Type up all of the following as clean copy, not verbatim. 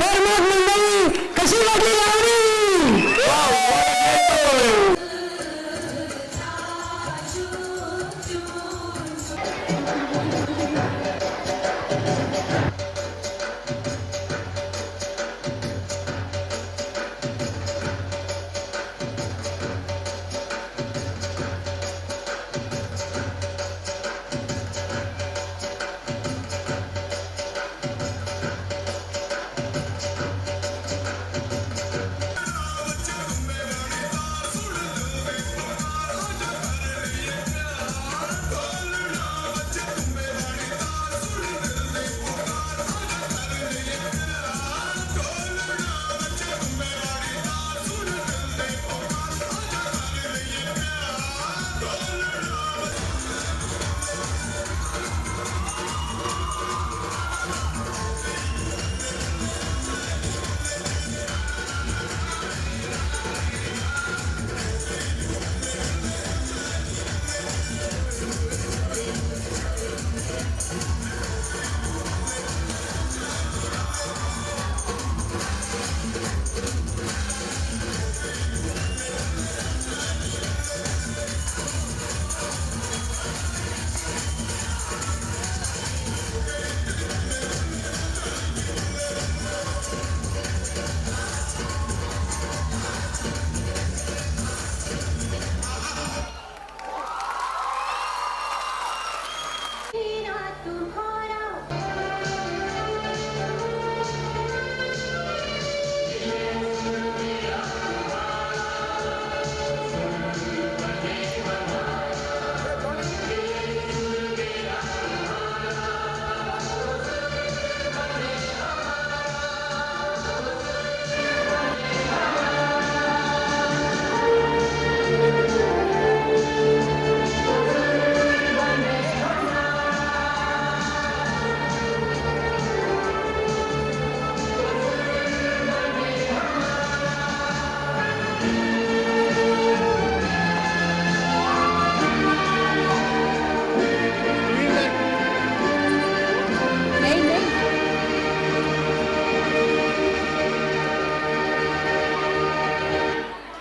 तर मग मंडळी कशी वाटली लावणी?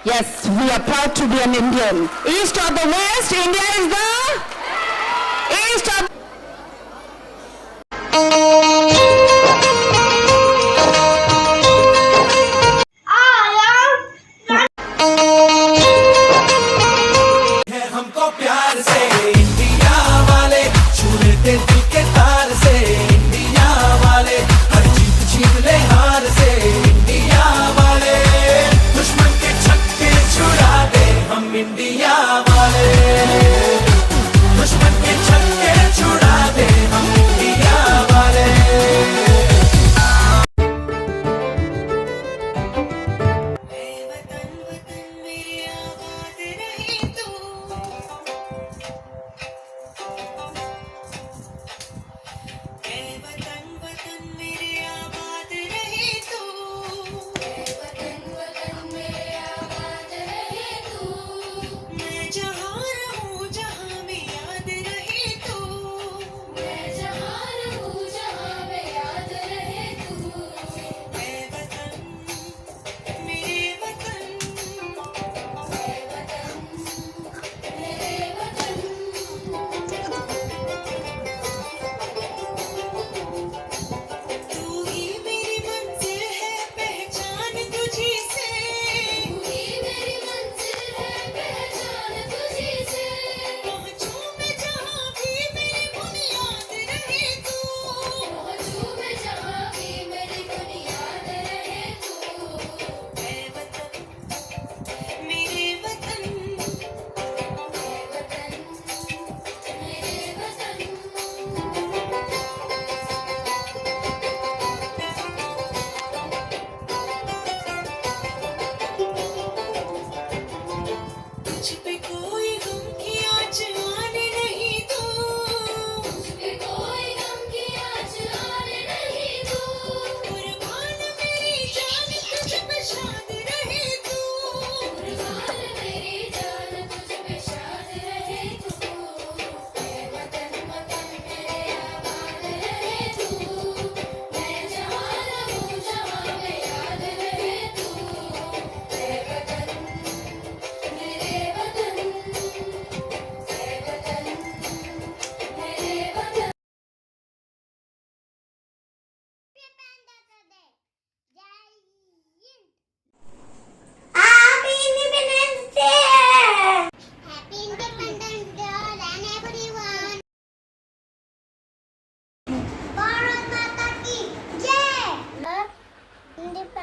Yes, we are proud to be an Indian. East or the West, India is the East or हमको प्यार से इंडिया वाले छू लेते दिल के तार से इंडिया वाले हर जीत छीन ले हार से इंडिया वाले दुश्मन के छक्के छुड़ा दे हम इंडिया वाले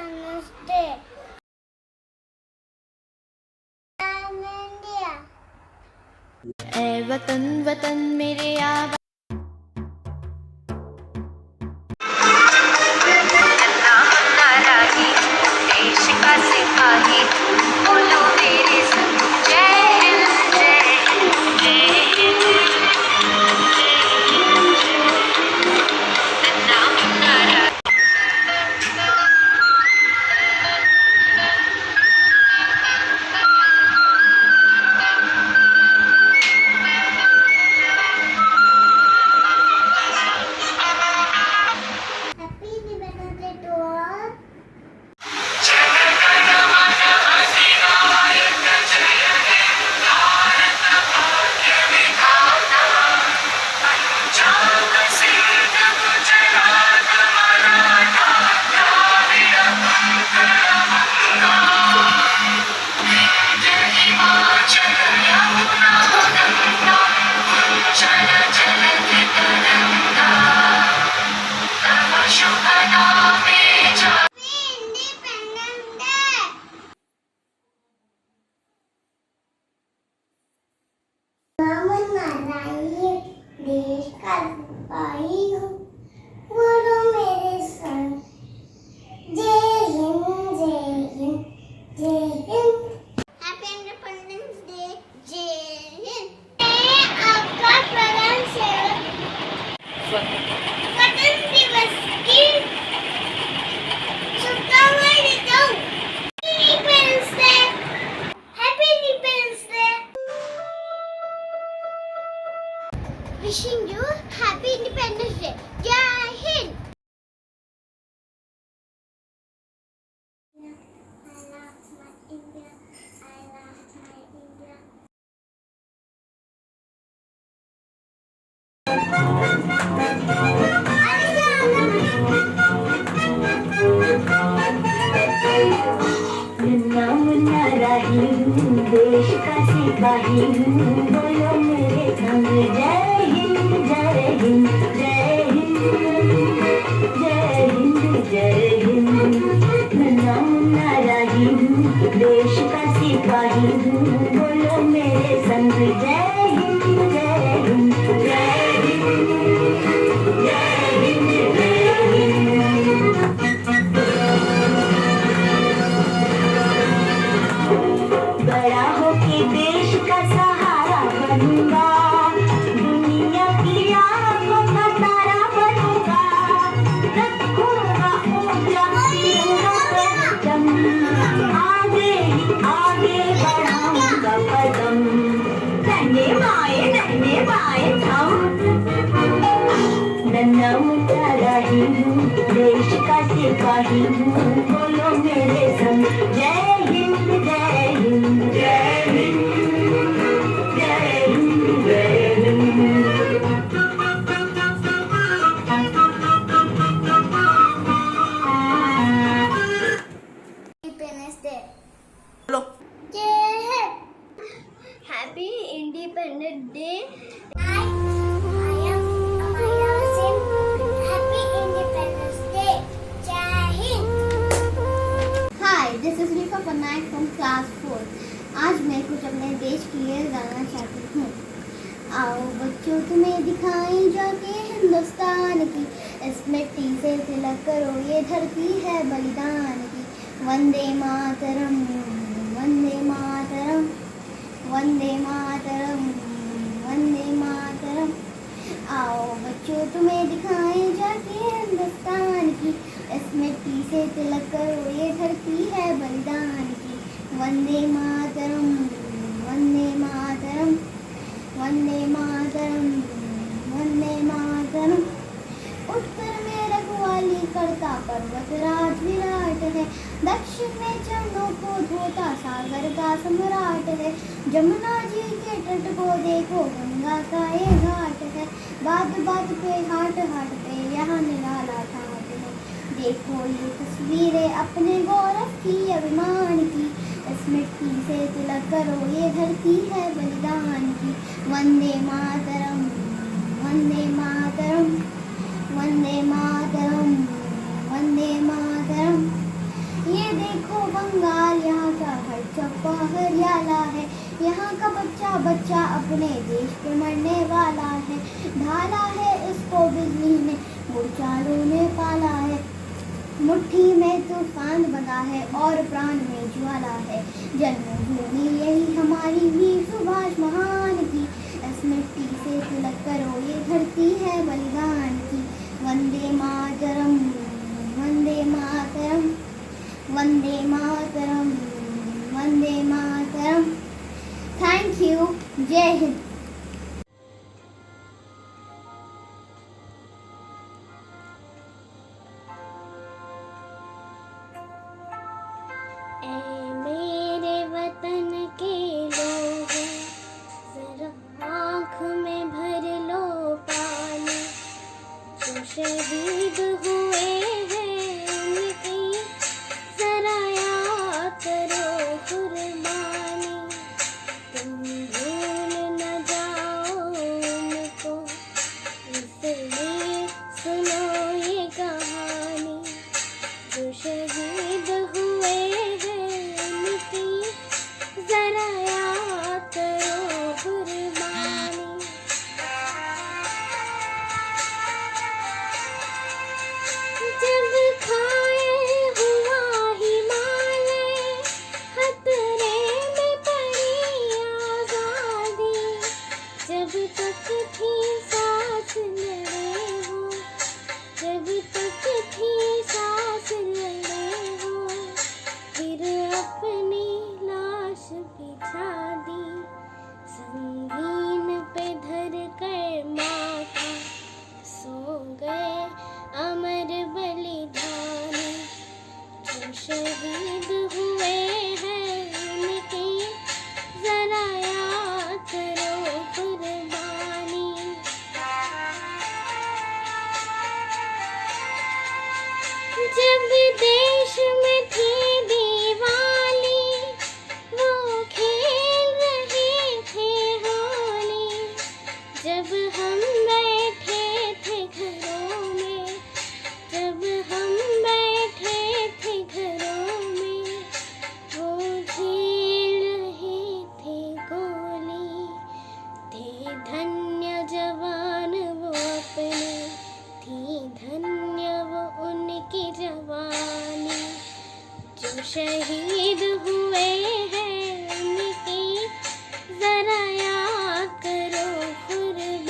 Independence Day. I'm India. ऐ वतन वतन मेरे आबा देश का सिपाही बोलो मेरे संग जय हिंद जय हिंद जय हिंद नन्ना Munna Happy Independence Day to all. Independence Day. देश का सिपाही हूँ बोलो मेरे संग जय हिंद जय हिंद जय हिंद हैप्पी इंडिपेंडेंस डे जय हिंद मैं आपका प्रधान सेवक स्वतंत्र दिवस की शुभकामनाएं देता हूँ independence day happy independence day Wishing you happy Independence Day. Jai Hind. I love my India. I love my India. नन्ना मुन्ना राही हूँ देश का सिपाही हूँ बोलो मेरे संग जय हिंद जय हिंद जय हिंद जय हिंद जय हिंद नन्ना मुन्ना राही हूँ देश का सिपाही हूँ बोलो मेरे संग जय हिंद जय हिंद जय हिंद जय हिंद जय हिंद बड़ा होके देश का सहारा बनूंगा दुनिया की आंखों का तारा बनूंगा रखूंगा ऊंचा तिरंगा परचम आगे ही आगे बढ़ाऊंगा कदम दाहिने बाएं थम नन्ना मुन्ना राही हूँ देश का सिपाही हूँ बोलो मेरे संग जय हिंद जय हिंद जय हिंद जय हिंद जय Independence Day. Jai Hind. Happy Independence Day. I am Amaya Singh. Happy Independence Day. Jai Hind. Hi, this is Rifa Panaik from class 4. आज मैं कुछ अपने देश के लिए गाना चाहती हूँ। आओ बच्चों तुम्हें दिखाएं जाके हिंदुस्तान की इस मिट्टी से तिलक करो ये धरती है बलिदान की वंदे मातरम वंदे मातरम वंदे मातरम वंदे मातरम आओ बच्चों तुम्हें दिखाएं जाके हिंदुस्तान की इस मिट्टी से तिलक करो ये धरती है बलिदान की वंदे मातरम वंदे मातरम वंदे मातरम वंदे मातरम उत्तर में रघुवाली करता पर्वत राज विराट है दक्षिण में चरणों को धोता सागर का सम्राट है जमुना जी के तट को देखो गंगा का ये घाट है बात बात पे हाट हाट पे यहाँ निराला ठाट है देखो ये तस्वीरें अपने गौरव की अभिमान की इस मिट्टी से तिलक करो ये धरती है बलिदान की वंदे मातरम वंदे मातरम वंदे मातरम वंदे मातरम चप्पा हरियाला है। यहाँ का बच्चा बच्चा अपने देश पे मरने वाला है। ढाला है इसको बिजली ने, मुरझालों ने पाला है। मुट्ठी में तूफान बना है और प्राण में ज्वाला है। जन्मभूमि यही हमारी वीर सुभाष महान की, इस मिट्टी से तिलक करो ये धरती है बलिदान की। वंदे मातरम, वंदे मातरम, वंदे मातरम, वंदे मातरम। Thank you. जय हिंद। शहीद हुए हैं उनकी जरा याद करो कुर्बानी। तुम भूल न जाओ उनको, इसलिए सुनो ये कहानी। जो शहीद हुए हैं उनकी जरा याद करो कुर्बानी। जब खाए हुआ हिमालय, खतरे में पड़ी आजादी। जब तक थी सांस लड़े हो, जब तक थी सांस लड़े हो। फिर अपनी लाश बिछा दी, संगीन पे धर कर माथा। सो गए अमर बलिदानी। जो शहीद हुए हैं उनकी जरा याद करो कुर्बानी। जब देश में थी दिवाली, वो खेल रहे थे होली। जब हम बैठे थे घरों में, जब हम बैठे थे घरों में, वो झेल रहे थे गोली। थे धन्य जवान वो अपने, थी धन्य वो उनकी जवानी। जो शहीद हुए हैं उनकी जरा याद करो कुर्बानी।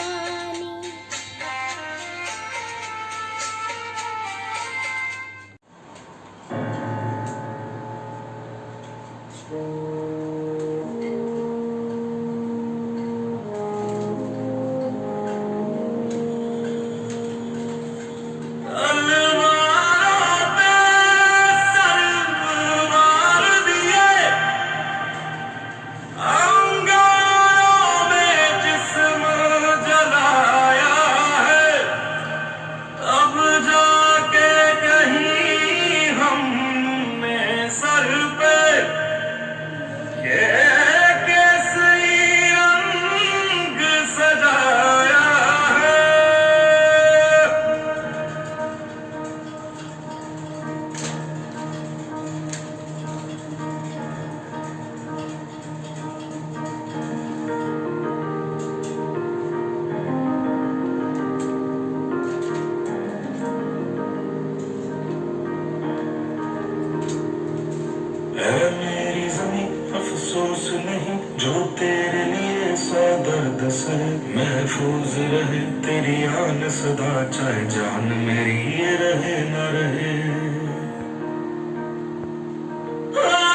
मेरी ज़मीं अफसोस नहीं जो तेरे लिए सौ दर्द सहे। महफूज रहे तेरी आन सदा, चाहे जान मेरी ये रहे न रहे।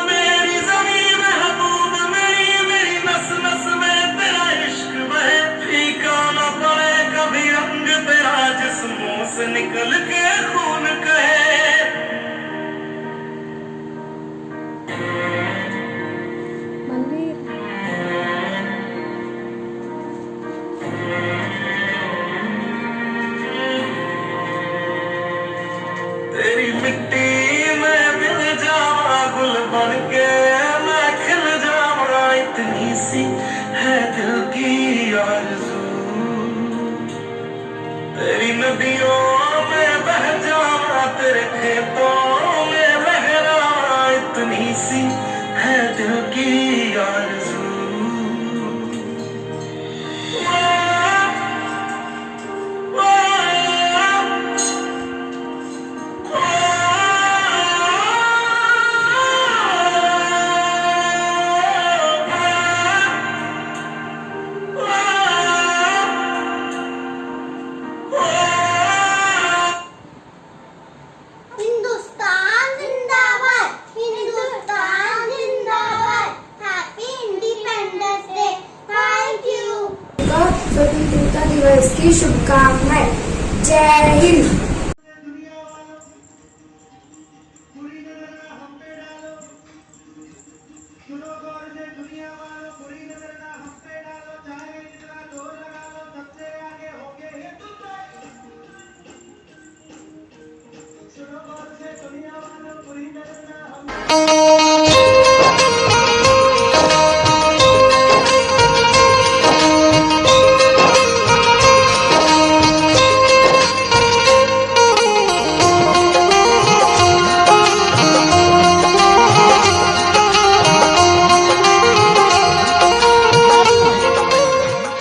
मेरी ज़मीं महबूब मेरी, मेरी नस नस में तेरा इश्क बहे। फीका न पड़े कभी रंग तेरा, जिस्मों से निकल के खून कहे। तेरी मिट्टी में मिल जावा, गुल बन के मैं खिल जावा। इतनी सी है दिल की आरज़ू, तेरी नदियों में बह जावा, तेरे खेतों में लहरावा। इतनी सी है दिल दिवस की शुभकामनाएं। जय Hind.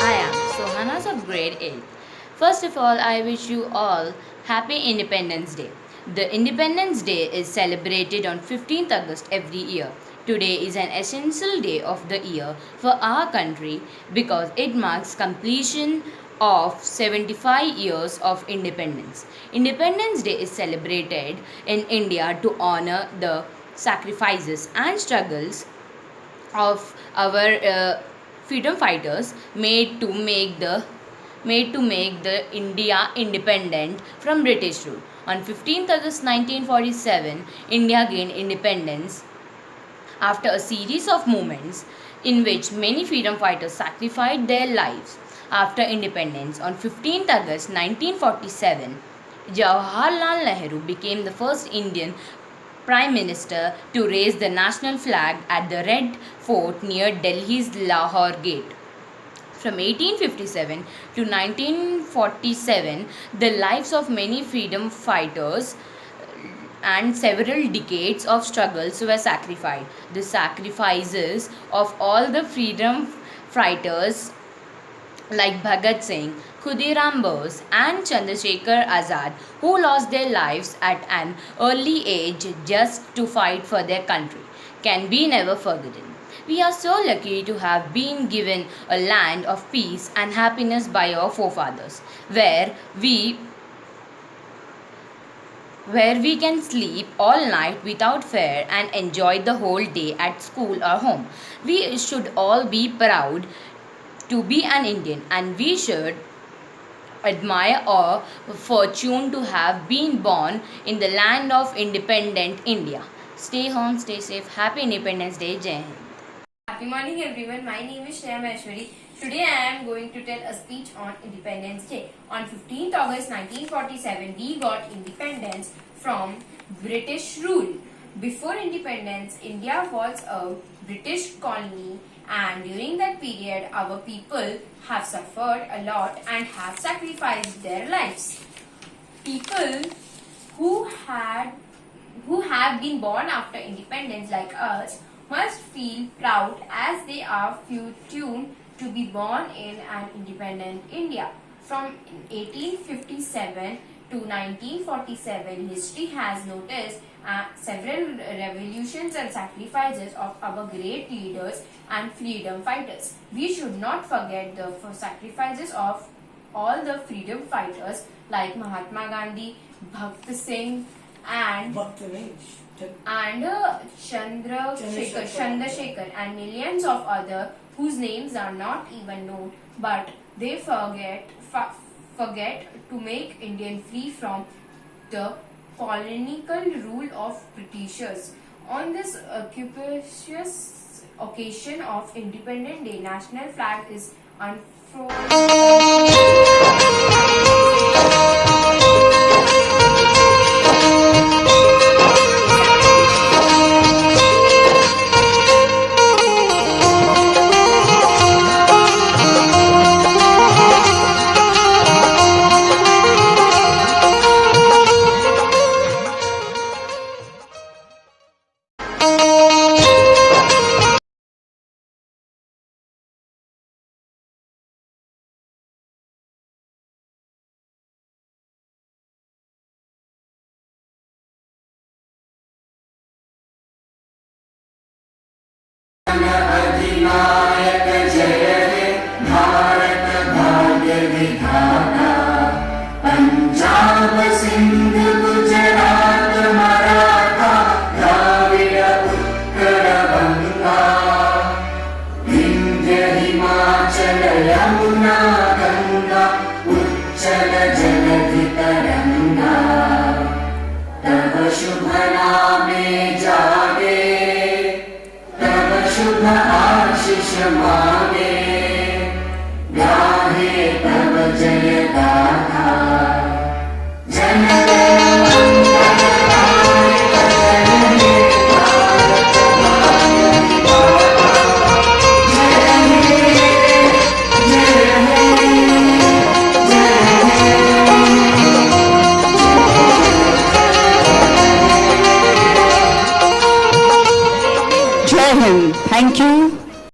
I am Sohanas of grade 8. First of all, I wish you all Happy Independence Day. The Independence Day is celebrated on 15th August every year. Today is an essential day of the year for our country because it marks completion of 75 years of independence. Independence Day is celebrated in India to honor the sacrifices and struggles of our freedom fighters made to make the India independent from British rule. On 15th August 1947, India gained independence after a series of movements in which many freedom fighters sacrificed their lives. After independence on 15th August 1947, Jawaharlal Nehru became the first Indian Prime Minister to raise the national flag at the Red Fort near Delhi's Lahore Gate. From 1857 to 1947, the lives of many freedom fighters and several decades of struggles were sacrificed. The sacrifices of all the freedom fighters like Bhagat Singh, Khudiram Bose, and Chandrasekhar Azad, who lost their lives at an early age just to fight for their country, can be never forgotten. We are so lucky to have been given a land of peace and happiness by our forefathers, where we can sleep all night without fear and enjoy the whole day at school or home. We should all be proud to be an Indian, and we should admire our fortune to have been born in the land of independent India. Stay home, stay safe. Happy Independence Day. Jai Hind. Happy morning everyone, my name is Shreya Maheshwari. Today I am going to tell a speech on Independence Day. On 15th August 1947, we got independence from British rule. Before independence, India was a British colony, and during that period our people have suffered a lot and have sacrificed their lives. People who have been born after independence like us must feel proud as they are fortunate to be born in an independent India. From 1857 to 1947, history has noticed several revolutions and sacrifices of our great leaders and freedom fighters. We should not forget the sacrifices of all the freedom fighters like Mahatma Gandhi, Bhagat Singh, and Chandrasekhar and millions of others whose names are not even known, but they forget to make India free from the colonial rule of Britishers. On this auspicious occasion of Independence Day, national flag is unfurled.